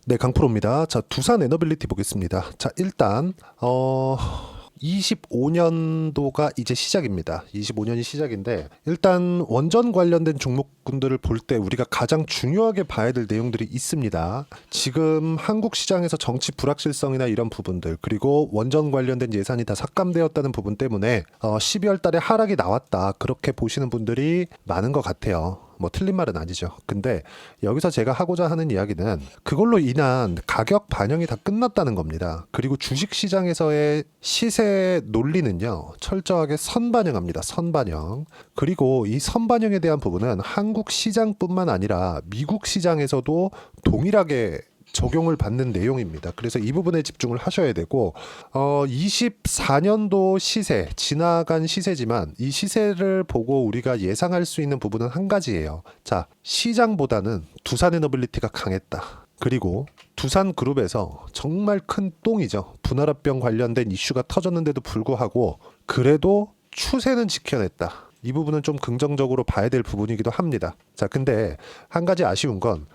네, 강프로입니다. 자, 두산 에너빌리티 보겠습니다. 자, 일단 25년도가 이제 시작입니다. 25년이 시작인데 일단 원전 관련된 종목군들을 볼 때 우리가 가장 중요하게 봐야 될 내용들이 있습니다. 지금 한국 시장에서 정치 불확실성이나 이런 부분들, 그리고 원전 관련된 예산이 다 삭감되었다는 부분 때문에 12월 달에 하락이 나왔다, 그렇게 보시는 분들이 많은 것 같아요. 뭐 틀린 말은 아니죠. 근데 여기서 제가 하고자 하는 이야기는 그걸로 인한 가격 반영이 다 끝났다는 겁니다. 그리고 주식시장에서의 시세 논리는요, 철저하게 선반영합니다. 선반영. 그리고 이 선반영에 대한 부분은 한국 시장뿐만 아니라 미국 시장에서도 동일하게 적용을 받는 내용입니다. 그래서 이 부분에 집중을 하셔야 되고 24년도 시세, 지나간 시세지만 이 시세를 보고 우리가 예상할 수 있는 부분은 한 가지예요. 자, 시장보다는 두산에너빌리티가 강했다. 그리고 두산그룹에서 정말 큰 똥이죠. 분할합병 관련된 이슈가 터졌는데도 불구하고 그래도 추세는 지켜냈다. 이 부분은 좀 긍정적으로 봐야 될 부분이기도 합니다. 자, 근데 한 가지 아쉬운 건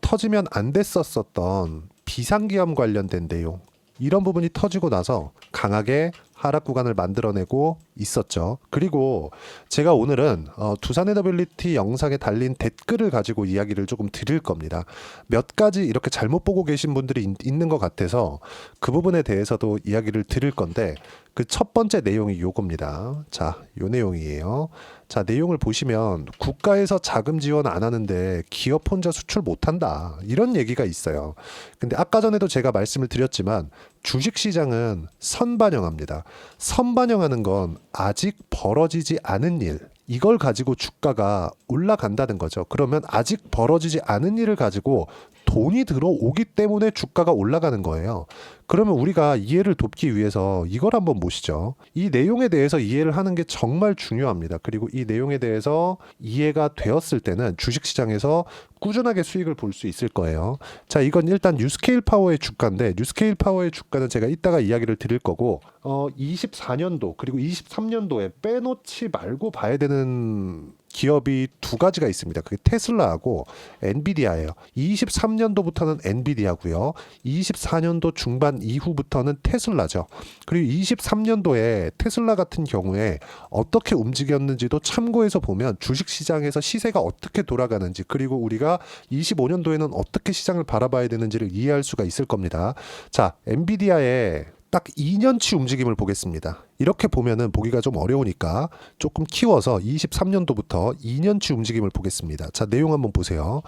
터지면 안 됐었던 비상기업 관련된 내용, 이런 부분이 터지고 나서 강하게 하락 구간을 만들어내고 있었죠. 그리고 제가 오늘은 두산에너빌리티 영상에 달린 댓글을 가지고 이야기를 조금 드릴 겁니다. 몇 가지 이렇게 잘못 보고 계신 분들이 있는 것 같아서 그 부분에 대해서도 이야기를 드릴 건데, 그 첫 번째 내용이 요겁니다. 자, 요 내용이에요. 자, 내용을 보시면 국가에서 자금 지원 안 하는데 기업 혼자 수출 못 한다, 이런 얘기가 있어요. 근데 아까 전에도 제가 말씀을 드렸지만 주식시장은 선반영합니다. 선반영하는 건 아직 벌어지지 않은 일, 이걸 가지고 주가가 올라간다는 거죠. 그러면 아직 벌어지지 않은 일을 가지고 돈이 들어오기 때문에 주가가 올라가는 거예요. 그러면 우리가 이해를 돕기 위해서 이걸 한번 보시죠. 이 내용에 대해서 이해를 하는 게 정말 중요합니다. 그리고 이 내용에 대해서 이해가 되었을 때는 주식시장에서 꾸준하게 수익을 볼 수 있을 거예요. 자, 이건 일단 뉴스케일 파워의 주가인데, 뉴스케일 파워의 주가는 제가 이따가 이야기를 드릴 거고 24년도 그리고 23년도에 빼놓지 말고 봐야 되는 기업이 두 가지가 있습니다. 그게 테슬라하고 엔비디아예요. 23년도부터는 엔비디아고요. 24년도 중반 이후부터는 테슬라죠. 그리고 23년도에 테슬라 같은 경우에 어떻게 움직였는지도 참고해서 보면 주식시장에서 시세가 어떻게 돌아가는지, 그리고 우리가 25년도에는 어떻게 시장을 바라봐야 되는지를 이해할 수가 있을 겁니다. 자, 엔비디아의 딱 2년치 움직임을 보겠습니다. 이렇게 보면은 보기가 좀 어려우니까 조금 키워서 23년도부터 2년치 움직임을 보겠습니다. 자, 내용 한번 보세요.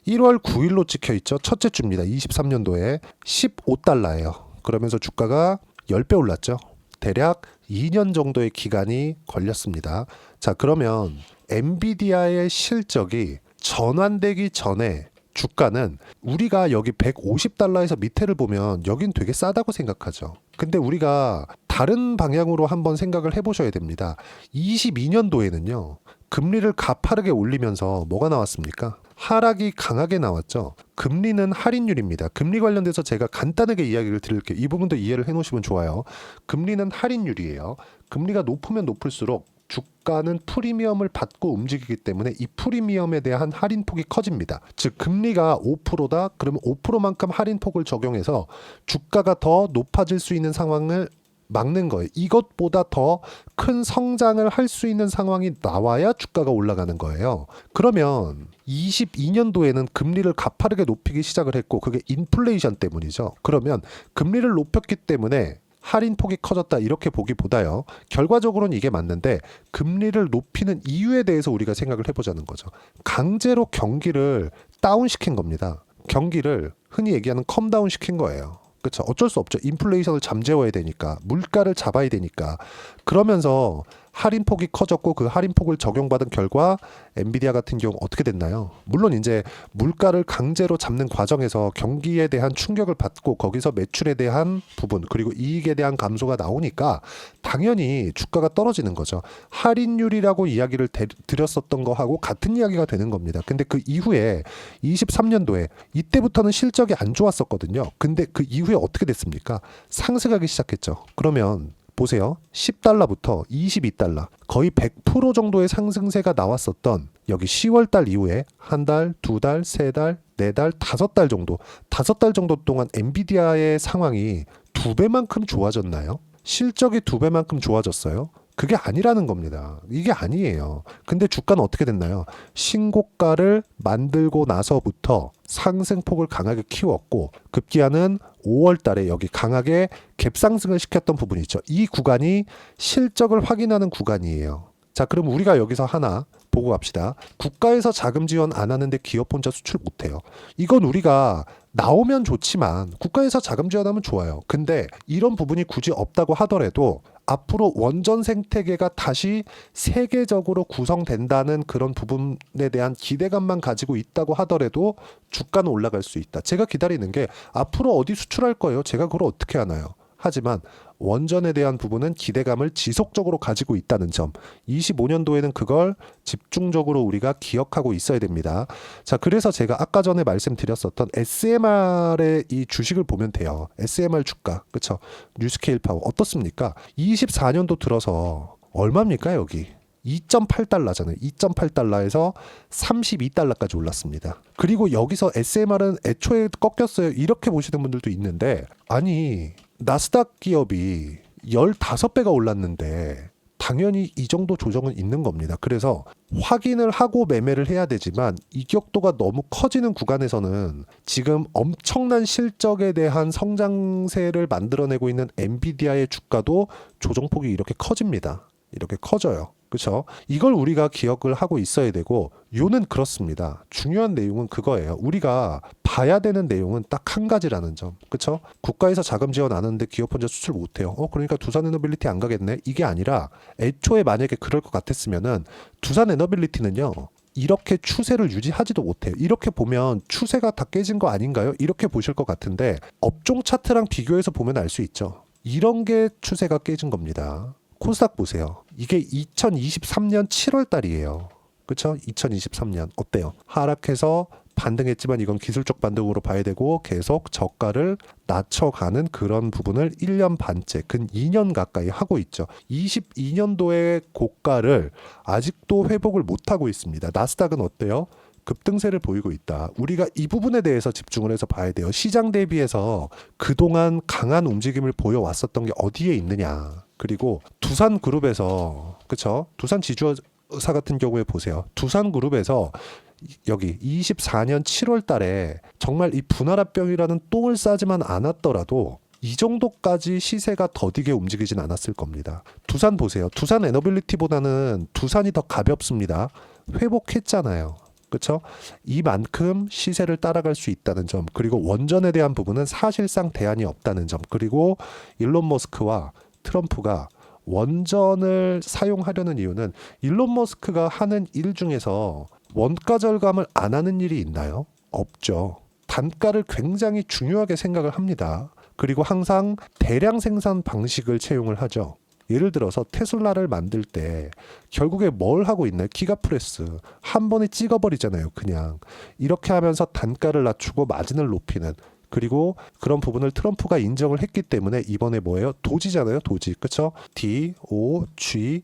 1월 9일로 찍혀 있죠. 첫째 주입니다. 23년도에 15달러예요. 그러면서 주가가 10배 올랐죠. 대략 2년 정도의 기간이 걸렸습니다. 자, 그러면 엔비디아의 실적이 전환되기 전에 주가는 우리가 여기 150달러에서 밑에를 보면 여긴 되게 싸다고 생각하죠. 근데 우리가 다른 방향으로 한번 생각을 해보셔야 됩니다. 22년도에는요, 금리를 가파르게 올리면서 뭐가 나왔습니까? 하락이 강하게 나왔죠. 금리는 할인율입니다. 금리 관련돼서 제가 간단하게 이야기를 드릴게요. 이 부분도 이해를 해놓으시면 좋아요. 금리는 할인율이에요. 금리가 높으면 높을수록 주가는 프리미엄을 받고 움직이기 때문에 이 프리미엄에 대한 할인폭이 커집니다. 즉 금리가 5%다 그러면 5%만큼 할인폭을 적용해서 주가가 더 높아질 수 있는 상황을 막는 거예요. 이것보다 더 큰 성장을 할 수 있는 상황이 나와야 주가가 올라가는 거예요. 그러면 22년도에는 금리를 가파르게 높이기 시작을 했고, 그게 인플레이션 때문이죠. 그러면 금리를 높였기 때문에 할인폭이 커졌다, 이렇게 보기보다요, 결과적으로는 이게 맞는데 금리를 높이는 이유에 대해서 우리가 생각을 해보자는 거죠. 강제로 경기를 다운시킨 겁니다. 경기를 흔히 얘기하는 컴다운 시킨 거예요. 그렇죠. 어쩔 수 없죠. 인플레이션을 잠재워야 되니까, 물가를 잡아야 되니까. 그러면서 할인폭이 커졌고, 그 할인폭을 적용받은 결과 엔비디아 같은 경우 어떻게 됐나요? 물론 이제 물가를 강제로 잡는 과정에서 경기에 대한 충격을 받고 거기서 매출에 대한 부분, 그리고 이익에 대한 감소가 나오니까 당연히 주가가 떨어지는 거죠. 할인율이라고 이야기를 드렸었던 거하고 같은 이야기가 되는 겁니다. 근데 그 이후에 23년도에 이때부터는 실적이 안 좋았었거든요. 근데 그 이후에 어떻게 됐습니까? 상승하기 시작했죠. 그러면 보세요. 10달러부터 22달러, 거의 100% 정도의 상승세가 나왔었던 여기 10월달 이후에 한 달, 두 달, 세 달, 네 달, 다섯 달 정도, 다섯 달 정도 동안 엔비디아의 상황이 두 배만큼 좋아졌나요? 실적이 두 배만큼 좋아졌어요? 그게 아니라는 겁니다. 이게 아니에요. 근데 주가는 어떻게 됐나요? 신고가를 만들고 나서부터 상승폭을 강하게 키웠고 급기야는 5월 달에 여기 강하게 갭상승을 시켰던 부분이 있죠. 이 구간이 실적을 확인하는 구간이에요. 자, 그럼 우리가 여기서 하나 보고 갑시다. 국가에서 자금 지원 안 하는데 기업 혼자 수출 못 해요. 이건 우리가 나오면 좋지만 국가에서 자금 지원하면 좋아요. 근데 이런 부분이 굳이 없다고 하더라도 앞으로 원전 생태계가 다시 세계적으로 구성된다는 그런 부분에 대한 기대감만 가지고 있다고 하더라도 주가는 올라갈 수 있다. 제가 기다리는 게 앞으로 어디 수출할 거예요? 제가 그걸 어떻게 하나요? 하지만 원전에 대한 부분은 기대감을 지속적으로 가지고 있다는 점, 25년도에는 그걸 집중적으로 우리가 기억하고 있어야 됩니다. 자, 그래서 제가 아까 전에 말씀드렸었던 SMR의 이 주식을 보면 돼요. SMR 주가, 그쵸? 뉴스케일 파워 어떻습니까? 24년도 들어서 얼마입니까 여기? 2.8달러잖아요. 2.8달러에서 32달러까지 올랐습니다. 그리고 여기서 SMR은 애초에 꺾였어요. 이렇게 보시는 분들도 있는데, 아니 나스닥 기업이 15배가 올랐는데 당연히 이 정도 조정은 있는 겁니다. 그래서 확인을 하고 매매를 해야 되지만 이격도가 너무 커지는 구간에서는 지금 엄청난 실적에 대한 성장세를 만들어내고 있는 엔비디아의 주가도 조정폭이 이렇게 커집니다. 이렇게 커져요. 그렇죠? 이걸 우리가 기억을 하고 있어야 되고, 요는 그렇습니다. 중요한 내용은 그거예요. 우리가 봐야 되는 내용은 딱 한 가지라는 점. 그렇죠? 국가에서 자금 지원 안 하는데 기업 혼자 수출 못 해요. 그러니까 두산 에너빌리티 안 가겠네. 이게 아니라 애초에 만약에 그럴 것 같았으면은 두산 에너빌리티는요. 이렇게 추세를 유지하지도 못해요. 이렇게 보면 추세가 다 깨진 거 아닌가요? 이렇게 보실 것 같은데 업종 차트랑 비교해서 보면 알 수 있죠. 이런 게 추세가 깨진 겁니다. 코스닥 보세요. 이게 2023년 7월 달이에요. 그렇죠? 2023년 어때요? 하락해서 반등했지만 이건 기술적 반등으로 봐야 되고 계속 저가를 낮춰가는 그런 부분을 1년 반째, 근 2년 가까이 하고 있죠. 22년도의 고가를 아직도 회복을 못하고 있습니다. 나스닥은 어때요? 급등세를 보이고 있다. 우리가 이 부분에 대해서 집중을 해서 봐야 돼요. 시장 대비해서 그동안 강한 움직임을 보여왔었던 게 어디에 있느냐. 그리고 두산그룹에서, 그쵸? 두산 지주사 같은 경우에 보세요. 두산그룹에서 여기 24년 7월 달에 정말 이 분할합병이라는 똥을 싸지만 않았더라도 이 정도까지 시세가 더디게 움직이진 않았을 겁니다. 두산 보세요. 두산 에너빌리티보다는 두산이 더 가볍습니다. 회복했잖아요. 그렇죠? 이만큼 시세를 따라갈 수 있다는 점, 그리고 원전에 대한 부분은 사실상 대안이 없다는 점, 그리고 일론 머스크와 트럼프가 원전을 사용하려는 이유는 일론 머스크가 하는 일 중에서 원가 절감을 안 하는 일이 있나요? 없죠. 단가를 굉장히 중요하게 생각을 합니다. 그리고 항상 대량 생산 방식을 채용을 하죠. 예를 들어서 테슬라를 만들 때 결국에 뭘 하고 있나요? 기가프레스 한 번에 찍어버리잖아요. 그냥 이렇게 하면서 단가를 낮추고 마진을 높이는, 그리고 그런 부분을 트럼프가 인정을 했기 때문에 이번에 뭐예요? 도지잖아요. 도지. 그쵸? DOGE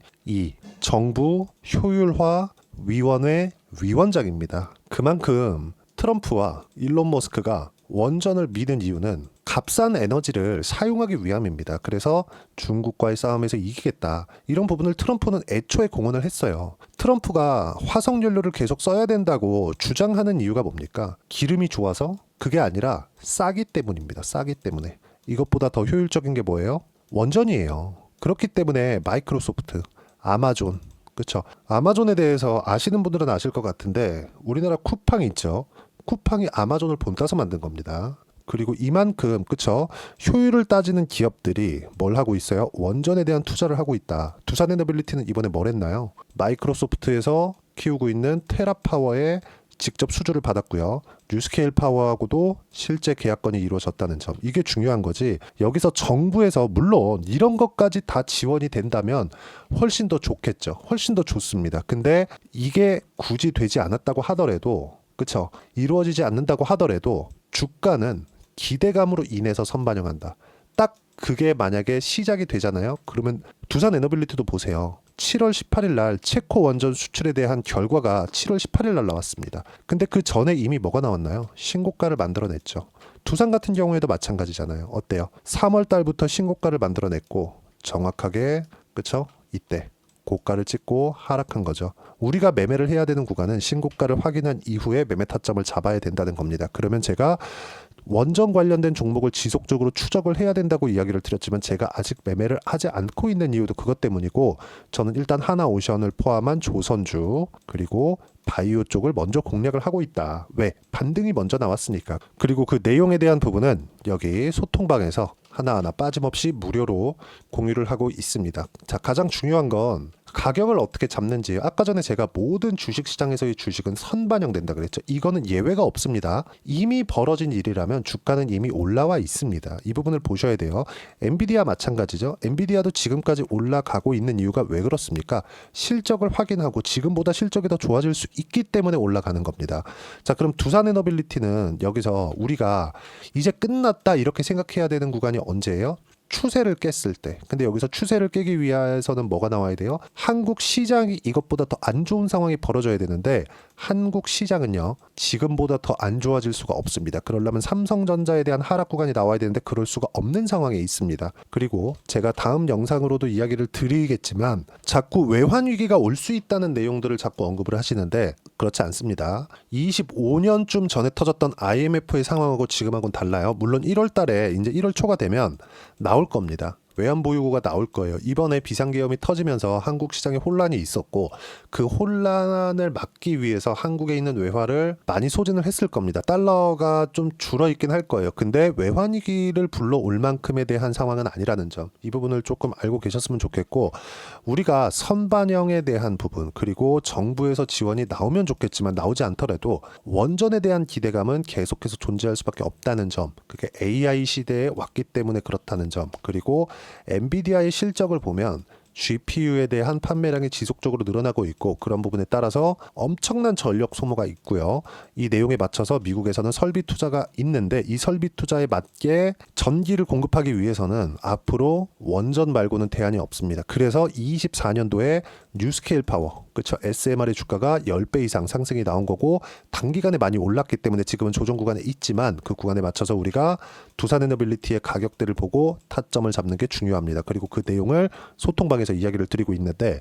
정부 효율화 위원회 위원장입니다. 그만큼 트럼프와 일론 머스크가 원전을 미는 이유는 값싼 에너지를 사용하기 위함입니다. 그래서 중국과의 싸움에서 이기겠다. 이런 부분을 트럼프는 애초에 공언을 했어요. 트럼프가 화석연료를 계속 써야 된다고 주장하는 이유가 뭡니까? 기름이 좋아서? 그게 아니라 싸기 때문입니다. 싸기 때문에. 이것보다 더 효율적인 게 뭐예요? 원전이에요. 그렇기 때문에 마이크로소프트, 아마존, 그렇죠? 아마존에 대해서 아시는 분들은 아실 것 같은데 우리나라 쿠팡이 있죠. 쿠팡이 아마존을 본따서 만든 겁니다. 그리고 이만큼, 그쵸? 효율을 따지는 기업들이 뭘 하고 있어요? 원전에 대한 투자를 하고 있다. 두산에너빌리티는 이번에 뭘 했나요? 마이크로소프트에서 키우고 있는 테라파워에 직접 수주를 받았고요. 뉴스케일 파워하고도 실제 계약건이 이루어졌다는 점. 이게 중요한 거지. 여기서 정부에서 물론 이런 것까지 다 지원이 된다면 훨씬 더 좋겠죠. 훨씬 더 좋습니다. 근데 이게 굳이 되지 않았다고 하더라도, 그쵸? 이루어지지 않는다고 하더라도 주가는 기대감으로 인해서 선반영한다. 딱 그게 만약에 시작이 되잖아요. 그러면 두산 에너빌리티도 보세요. 7월 18일 날 체코 원전 수출에 대한 결과가 7월 18일 날 나왔습니다. 근데 그 전에 이미 뭐가 나왔나요? 신고가를 만들어냈죠. 두산 같은 경우에도 마찬가지잖아요. 어때요? 3월 달부터 신고가를 만들어냈고 정확하게 그쵸? 이때 고가를 찍고 하락한 거죠. 우리가 매매를 해야 되는 구간은 신고가를 확인한 이후에 매매 타점을 잡아야 된다는 겁니다. 그러면 제가 원전 관련된 종목을 지속적으로 추적을 해야 된다고 이야기를 드렸지만 제가 아직 매매를 하지 않고 있는 이유도 그것 때문이고, 저는 일단 하나오션을 포함한 조선주 그리고 바이오 쪽을 먼저 공략을 하고 있다. 왜? 반등이 먼저 나왔으니까. 그리고 그 내용에 대한 부분은 여기 소통방에서 하나하나 빠짐없이 무료로 공유를 하고 있습니다. 자, 가장 중요한 건 가격을 어떻게 잡는지. 아까 전에 제가 모든 주식시장에서의 주식은 선반영된다 그랬죠. 이거는 예외가 없습니다. 이미 벌어진 일이라면 주가는 이미 올라와 있습니다. 이 부분을 보셔야 돼요. 엔비디아 마찬가지죠. 엔비디아도 지금까지 올라가고 있는 이유가 왜 그렇습니까? 실적을 확인하고 지금보다 실적이 더 좋아질 수 있기 때문에 올라가는 겁니다. 자, 그럼 두산에너빌리티는 여기서 우리가 이제 끝났다 이렇게 생각해야 되는 구간이 언제예요? 추세를 깼을 때. 근데 여기서 추세를 깨기 위해서는 뭐가 나와야 돼요? 한국 시장이 이것보다 더 안 좋은 상황이 벌어져야 되는데 한국 시장은요 지금보다 더 안 좋아질 수가 없습니다. 그러려면 삼성전자에 대한 하락 구간이 나와야 되는데 그럴 수가 없는 상황에 있습니다. 그리고 제가 다음 영상으로도 이야기를 드리겠지만 자꾸 외환 위기가 올 수 있다는 내용들을 자꾸 언급을 하시는데 그렇지 않습니다. 25년쯤 전에 터졌던 IMF의 상황하고 지금하고는 달라요. 물론 1월 달에 이제 1월 초가 되면 나올 겁니다. 외환보유고가 나올 거예요. 이번에 비상계엄이 터지면서 한국 시장에 혼란이 있었고 그 혼란을 막기 위해서 한국에 있는 외화를 많이 소진을 했을 겁니다. 달러가 좀 줄어있긴 할 거예요. 근데 외환위기를 불러올 만큼에 대한 상황은 아니라는 점, 이 부분을 조금 알고 계셨으면 좋겠고, 우리가 선반영에 대한 부분 그리고 정부에서 지원이 나오면 좋겠지만 나오지 않더라도 원전에 대한 기대감은 계속해서 존재할 수밖에 없다는 점, 그게 AI 시대에 왔기 때문에 그렇다는 점, 그리고 엔비디아의 실적을 보면 GPU에 대한 판매량이 지속적으로 늘어나고 있고 그런 부분에 따라서 엄청난 전력 소모가 있고요. 이 내용에 맞춰서 미국에서는 설비 투자가 있는데 이 설비 투자에 맞게 전기를 공급하기 위해서는 앞으로 원전 말고는 대안이 없습니다. 그래서 24년도에 뉴스케일 파워, 그렇죠? SMR의 주가가 10배 이상 상승이 나온 거고 단기간에 많이 올랐기 때문에 지금은 조정 구간에 있지만 그 구간에 맞춰서 우리가 두산에너빌리티의 가격대를 보고 타점을 잡는 게 중요합니다. 그리고 그 내용을 소통방에서 이야기를 드리고 있는데,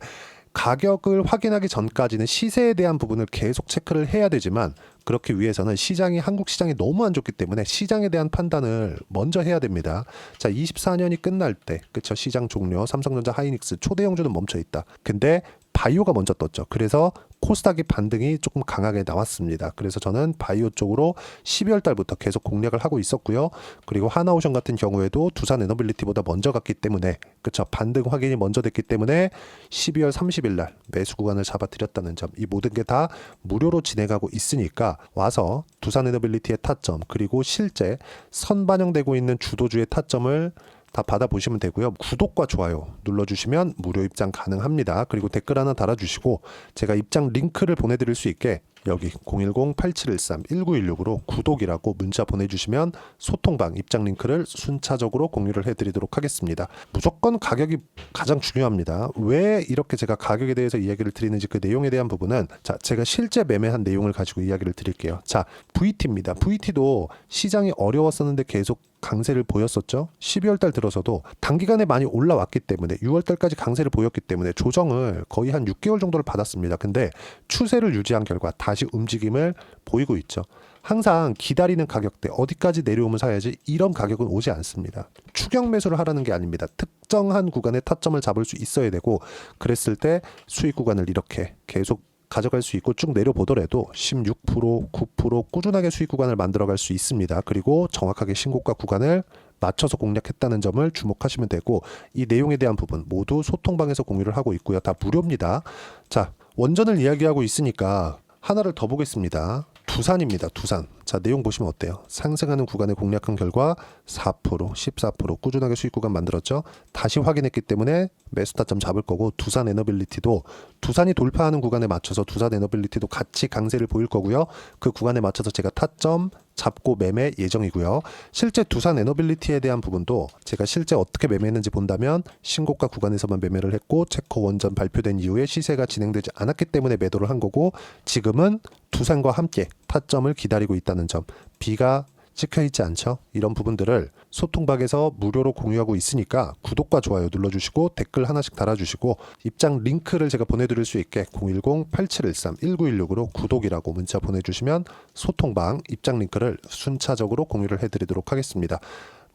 가격을 확인하기 전까지는 시세에 대한 부분을 계속 체크를 해야 되지만 그렇기 위해서는 한국 시장이 너무 안 좋기 때문에 시장에 대한 판단을 먼저 해야 됩니다. 자, 24년이 끝날 때, 그쵸? 시장 종료, 삼성전자, 하이닉스, 초대형주는 멈춰 있다. 근데 바이오가 먼저 떴죠. 그래서 코스닥의 반등이 조금 강하게 나왔습니다. 그래서 저는 바이오 쪽으로 12월 달부터 계속 공략을 하고 있었고요. 그리고 하나오션 같은 경우에도 두산 에너빌리티보다 먼저 갔기 때문에, 그쵸? 반등 확인이 먼저 됐기 때문에 12월 30일 날 매수 구간을 잡아드렸다는 점, 이 모든 게 다 무료로 진행하고 있으니까 와서 두산 에너빌리티의 타점 그리고 실제 선반영되고 있는 주도주의 타점을 다 받아보시면 되고요. 구독과 좋아요 눌러주시면 무료 입장 가능합니다. 그리고 댓글 하나 달아주시고 제가 입장 링크를 보내드릴 수 있게 여기 010-8713-1916으로 구독이라고 문자 보내주시면 소통방 입장 링크를 순차적으로 공유를 해드리도록 하겠습니다. 무조건 가격이 가장 중요합니다. 왜 이렇게 제가 가격에 대해서 이야기를 드리는지 그 내용에 대한 부분은, 자, 제가 실제 매매한 내용을 가지고 이야기를 드릴게요. 자, VT입니다. VT도 시장이 어려웠었는데 계속 강세를 보였었죠. 12월 달 들어서도 단기간에 많이 올라왔기 때문에 6월 달까지 강세를 보였기 때문에 조정을 거의 한 6개월 정도를 받았습니다. 근데 추세를 유지한 결과 다시 움직임을 보이고 있죠. 항상 기다리는 가격대, 어디까지 내려오면 사야지, 이런 가격은 오지 않습니다. 추격 매수를 하라는 게 아닙니다. 특정한 구간에 타점을 잡을 수 있어야 되고, 그랬을 때 수익 구간을 이렇게 계속 가져갈 수 있고 쭉 내려보더라도 16%, 9% 꾸준하게 수익 구간을 만들어갈 수 있습니다. 그리고 정확하게 신고가 구간을 맞춰서 공략했다는 점을 주목하시면 되고, 이 내용에 대한 부분 모두 소통방에서 공유를 하고 있고요. 다 무료입니다. 자, 원전을 이야기하고 있으니까 하나를 더 보겠습니다. 두산입니다. 두산. 자, 자, 내용 보시면 어때요? 상승하는 구간에 공략한 결과 4%, 14% 꾸준하게 수익 구간 만들었죠. 다시 확인했기 때문에 매수 타점 잡을 거고, 두산 에너빌리티도 두산이 돌파하는 구간에 맞춰서 두산 에너빌리티도 같이 강세를 보일 거고요. 그 구간에 맞춰서 제가 타점 잡고 매매 예정이고요. 실제 두산 에너빌리티에 대한 부분도 제가 실제 어떻게 매매했는지 본다면 신고가 구간에서만 매매를 했고, 체커 원전 발표된 이후에 시세가 진행되지 않았기 때문에 매도를 한 거고, 지금은 두산과 함께 타점을 기다리고 있다는 점, B가 찍혀있지 않죠? 이런 부분들을 소통박에서 무료로 공유하고 있으니까 구독과 좋아요 눌러주시고 댓글 하나씩 달아주시고, 입장 링크를 제가 보내드릴 수 있게 010-8713-1916으로 구독이라고 문자 보내주시면 소통방 입장 링크를 순차적으로 공유를 해드리도록 하겠습니다.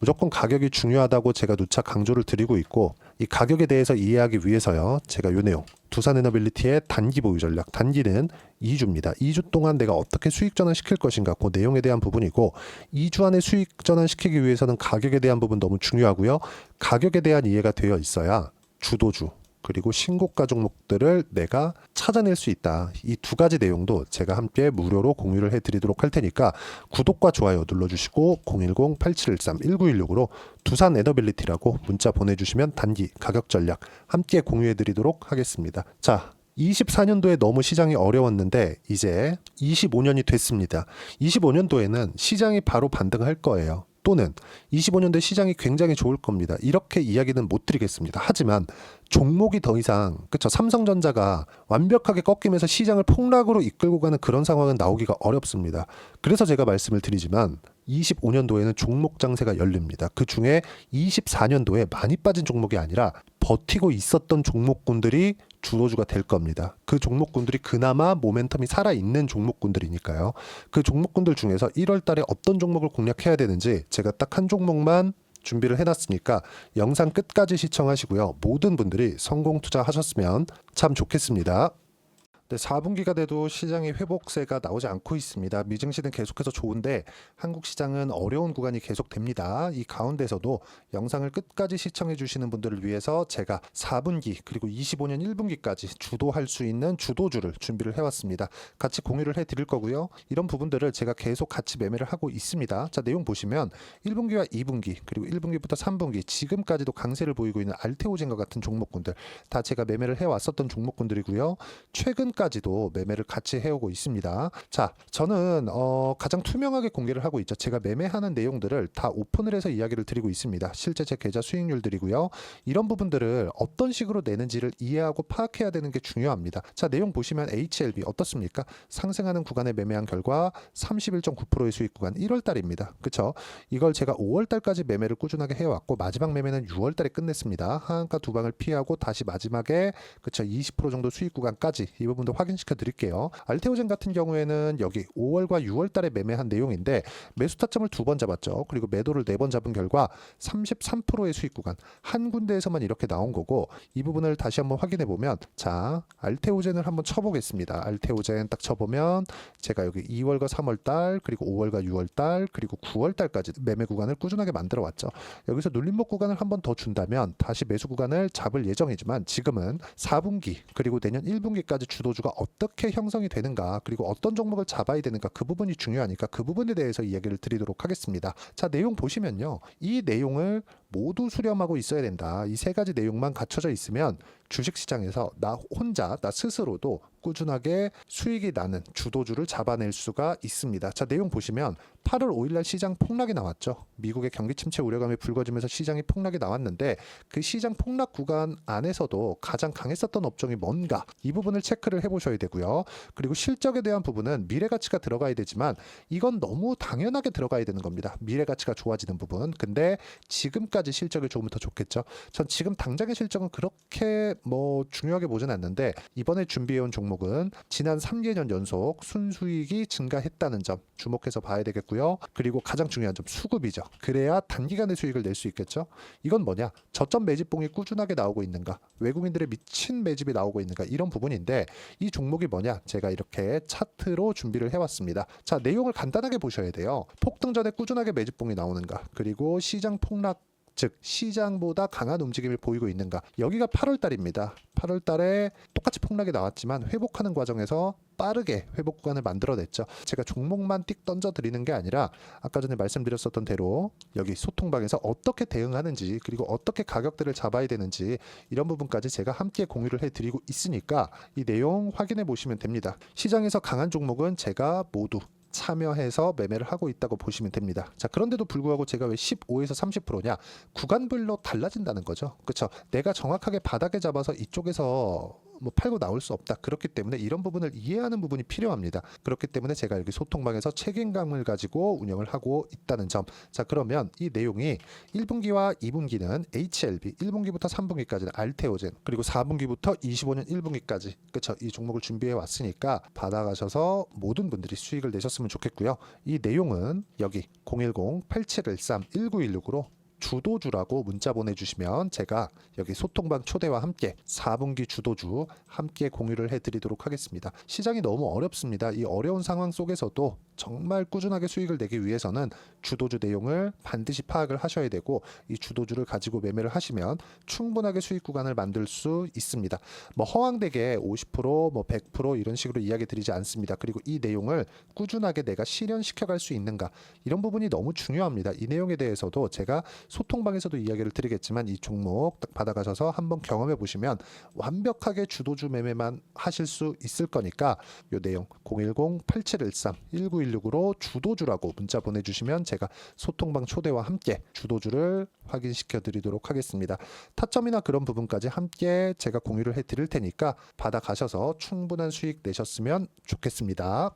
무조건 가격이 중요하다고 제가 누차 강조를 드리고 있고, 이 가격에 대해서 이해하기 위해서요, 제가 요 내용 두산에너빌리티의 단기 보유 전략, 단기는 2주입니다. 2주 동안 내가 어떻게 수익 전환시킬 것인가, 그 내용에 대한 부분이고, 2주 안에 수익 전환시키기 위해서는 가격에 대한 부분 너무 중요하고요. 가격에 대한 이해가 되어 있어야 주도주 그리고 신고가 종목들을 내가 찾아낼 수 있다. 이 두 가지 내용도 제가 함께 무료로 공유를 해드리도록 할 테니까 구독과 좋아요 눌러주시고 010-8713-1916으로 두산 에너빌리티라고 문자 보내주시면 단기 가격 전략 함께 공유해드리도록 하겠습니다. 자, 24년도에 너무 시장이 어려웠는데 이제 25년이 됐습니다. 25년도에는 시장이 바로 반등할 거예요. 또는 25년도에 시장이 굉장히 좋을 겁니다. 이렇게 이야기는 못 드리겠습니다. 하지만 종목이 더 이상, 그쵸, 삼성전자가 완벽하게 꺾이면서 시장을 폭락으로 이끌고 가는 그런 상황은 나오기가 어렵습니다. 그래서 제가 말씀을 드리지만 25년도에는 종목 장세가 열립니다. 그 중에 24년도에 많이 빠진 종목이 아니라 버티고 있었던 종목군들이 주도주가 될 겁니다. 그 종목군들이 그나마 모멘텀이 살아있는 종목군들이니까요. 그 종목군들 중에서 1월 달에 어떤 종목을 공략해야 되는지 제가 딱 한 종목만 준비를 해놨으니까 영상 끝까지 시청하시고요. 모든 분들이 성공 투자하셨으면 참 좋겠습니다. 네, 4분기가 돼도 시장의 회복세가 나오지 않고 있습니다. 미증시는 계속해서 좋은데 한국 시장은 어려운 구간이 계속됩니다. 이 가운데서도 영상을 끝까지 시청해 주시는 분들을 위해서 제가 4분기 그리고 25년 1분기까지 주도할 수 있는 주도주를 준비를 해왔습니다. 같이 공유를 해드릴 거고요. 이런 부분들을 제가 계속 같이 매매를 하고 있습니다. 자, 내용 보시면 1분기와 2분기 그리고 1분기부터 3분기 지금까지도 강세를 보이고 있는 알테오젠과 같은 종목군들 다 제가 매매를 해왔었던 종목군들이고요. 최근까지도 매매를 같이 해오고 있습니다. 자, 저는 가장 투명하게 공개를 하고 있죠. 제가 매매하는 내용들을 다 오픈을 해서 이야기를 드리고 있습니다. 실제 제 계좌 수익률들이고요. 이런 부분들을 어떤 식으로 내는지를 이해하고 파악해야 되는 게 중요합니다. 자, 내용 보시면 HLB 어떻습니까? 상승하는 구간에 매매한 결과 31.9%의 수익 구간 1월 달입니다. 그쵸? 이걸 제가 5월 달까지 매매를 꾸준하게 해왔고 마지막 매매는 6월 달에 끝냈습니다. 하한가 두 방을 피하고 다시 마지막에 그쵸, 20% 정도 수익 구간까지 이 부분도 확인시켜 드릴게요. 알테오젠 같은 경우에는 여기 5월과 6월 달에 매매한 내용인데 매수 타점을 2번 잡았죠. 그리고 매도를 4번 잡은 결과 33%의 수익 구간 한 군데에서만 이렇게 나온 거고, 이 부분을 다시 한번 확인해 보면, 자, 알테오젠을 한번 쳐보겠습니다. 알테오젠 딱 쳐보면 제가 여기 2월과 3월 달 그리고 5월과 6월 달 그리고 9월 달까지 매매 구간을 꾸준하게 만들어 왔죠. 여기서 눌림목 구간을 한번 더 준다면 다시 매수 구간을 잡을 예정이지만 지금은 4분기 그리고 내년 1분기까지 주도주가 어떻게 형성이 되는가, 그리고 어떤 종목을 잡아야 되는가, 그 부분이 중요하니까 그 부분에 대해서 이야기를 드리도록 하겠습니다. 자, 내용 보시면요, 이 내용을 모두 수렴하고 있어야 된다. 이 세 가지 내용만 갖춰져 있으면 주식시장에서 나 혼자, 나 스스로도 꾸준하게 수익이 나는 주도주를 잡아낼 수가 있습니다. 자, 내용 보시면 8월 5일날 시장 폭락이 나왔죠. 미국의 경기 침체 우려감이 불거지면서 시장이 폭락이 나왔는데 그 시장 폭락 구간 안에서도 가장 강했었던 업종이 뭔가, 이 부분을 체크를 해보셔야 되고요. 그리고 실적에 대한 부분은 미래가치가 들어가야 되지만 이건 너무 당연하게 들어가야 되는 겁니다. 미래가치가 좋아지는 부분. 근데 지금까지 실적이 좋으면 더 좋겠죠. 전 지금 당장의 실적은 그렇게 중요하게 보진 않는데, 이번에 준비해온 종목은 지난 3개년 연속 순수익이 증가했다는 점 주목해서 봐야 되겠고요. 그리고 가장 중요한 점, 수급이죠. 그래야 단기간에 수익을 낼 수 있겠죠. 이건 뭐냐, 저점 매집봉이 꾸준하게 나오고 있는가, 외국인들의 미친 매집이 나오고 있는가, 이런 부분인데 이 종목이 뭐냐, 제가 이렇게 차트로 준비를 해왔습니다. 자, 내용을 간단하게 보셔야 돼요. 폭등 전에 꾸준하게 매집봉이 나오는가, 그리고 시장 폭락 즉 시장보다 강한 움직임을 보이고 있는가. 여기가 8월 달입니다. 8월 달에 똑같이 폭락이 나왔지만 회복하는 과정에서 빠르게 회복 구간을 만들어냈죠. 제가 종목만 띡 던져 드리는 게 아니라 아까 전에 말씀드렸었던 대로 여기 소통방에서 어떻게 대응하는지, 그리고 어떻게 가격대를 잡아야 되는지, 이런 부분까지 제가 함께 공유를 해드리고 있으니까 이 내용 확인해 보시면 됩니다. 시장에서 강한 종목은 제가 모두 참여해서 매매를 하고 있다고 보시면 됩니다. 자, 그런데도 불구하고 제가 왜 15에서 30%냐? 구간별로 달라진다는 거죠. 그렇죠? 내가 정확하게 바닥에 잡아서 이쪽에서 뭐 팔고 나올 수 없다. 그렇기 때문에 이런 부분을 이해하는 부분이 필요합니다. 그렇기 때문에 제가 여기 소통방에서 책임감을 가지고 운영을 하고 있다는 점. 자, 그러면 이 내용이 1분기와 2분기는 HLB, 1분기부터 3분기까지는 알테오젠, 그리고 4분기부터 25년 1분기까지, 그렇죠? 이 종목을 준비해 왔으니까 받아가셔서 모든 분들이 수익을 내셨으면 좋겠고요. 이 내용은 여기 010-8713-1916으로 주도주라고 문자 보내주시면 제가 여기 소통방 초대와 함께 4분기 주도주 함께 공유를 해드리도록 하겠습니다. 시장이 너무 어렵습니다. 이 어려운 상황 속에서도 정말 꾸준하게 수익을 내기 위해서는 주도주 내용을 반드시 파악을 하셔야 되고, 이 주도주를 가지고 매매를 하시면 충분하게 수익 구간을 만들 수 있습니다. 뭐 허황되게 50%, 뭐 100% 이런 식으로 이야기 드리지 않습니다. 그리고 이 내용을 꾸준하게 내가 실현시켜 갈 수 있는가, 이런 부분이 너무 중요합니다. 이 내용에 대해서도 제가 소통방에서도 이야기를 드리겠지만 이 종목 딱 받아가셔서 한번 경험해 보시면 완벽하게 주도주 매매만 하실 수 있을 거니까 이 내용 010-8713-1916으로 주도주라고 문자 보내주시면 제가 소통방 초대와 함께 주도주를 확인시켜 드리도록 하겠습니다. 타점이나 그런 부분까지 함께 제가 공유를 해 드릴 테니까 받아가셔서 충분한 수익 내셨으면 좋겠습니다.